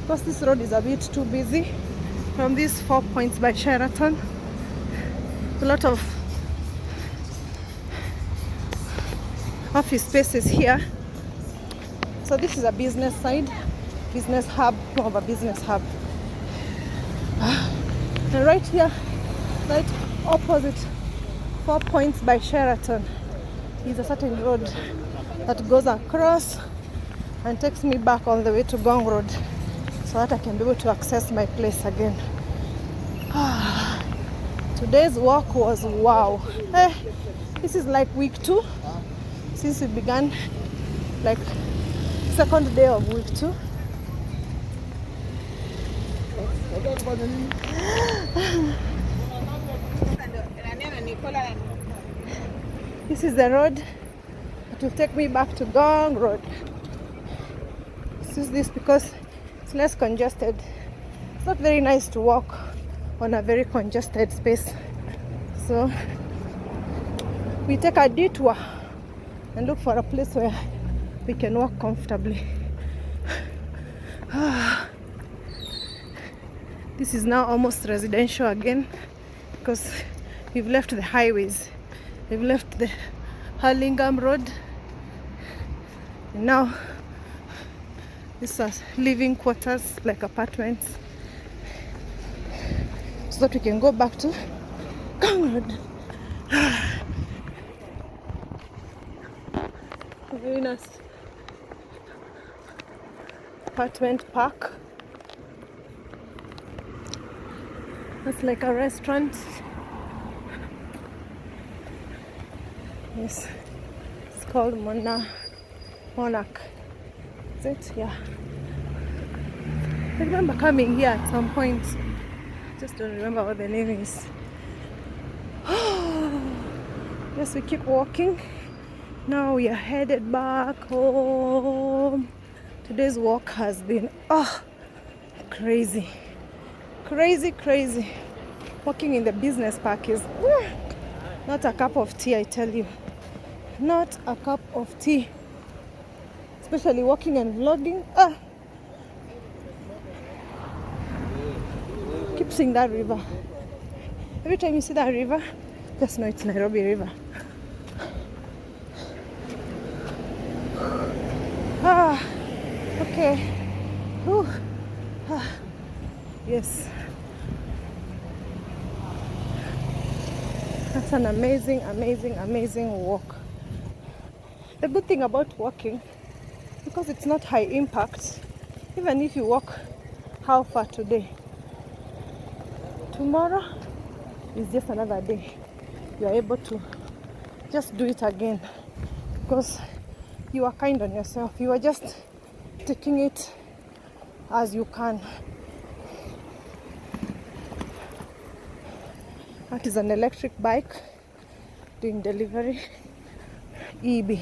because this road is a bit too busy from these 4 Points by Sheraton. A lot of office spaces here. So this is a business side, business hub, more of a business hub. And right here, right opposite 4 Points by Sheraton is a certain road that goes across and takes me back all the way to Ngong Road so that I can be able to access my place again. Today's walk was wow. This is like week 2 since we began, like second day of week 2. This is the road that will take me back to Ngong Road. Use this because it's less congested. It's not very nice to walk on a very congested space. So we take a detour and look for a place where we can walk comfortably. This is now almost residential again because we've left the highways. We've left the Hurlingham Road. And now these are living quarters, like apartments, so that we can go back to Ngong Road. Very nice apartment park. That's like a restaurant. Yes, it's called Monarch. Is it? Yeah. I remember coming here at some point. Just don't remember what the name is. Yes, we keep walking. Now we are headed back home. Today's walk has been crazy. Crazy. Walking in the business park is not a cup of tea, I tell you. Not a cup of tea. Especially walking and vlogging. Keep seeing that river. Every time you see that river, just know it's Nairobi River. Okay. Whew. Yes. That's an amazing walk. The good thing about walking, because it's not high impact, even if you walk how far today, tomorrow is just another day. You are able to just do it again because you are kind on yourself. You are just taking it as you can. That is an electric bike doing delivery. EB.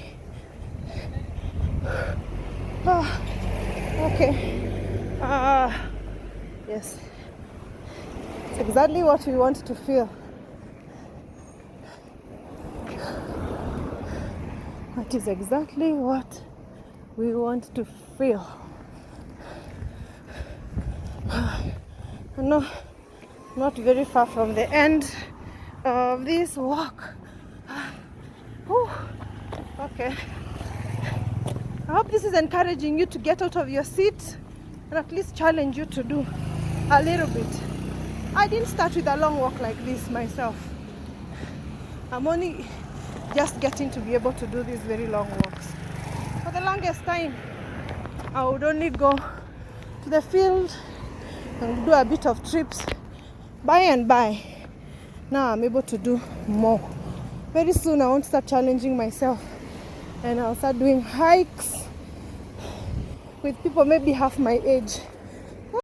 Okay. Yes. It's exactly what we want to feel. That is exactly what we want to feel. No, not very far from the end of this walk. Okay. I hope this is encouraging you to get out of your seat and at least challenge you to do a little bit. I didn't start with a long walk like this myself. I'm only just getting to be able to do these very long walks. For the longest time, I would only go to the field and do a bit of trips. By and by, now I'm able to do more. Very soon I want to start challenging myself, and I'll start doing hikes with people maybe half my age.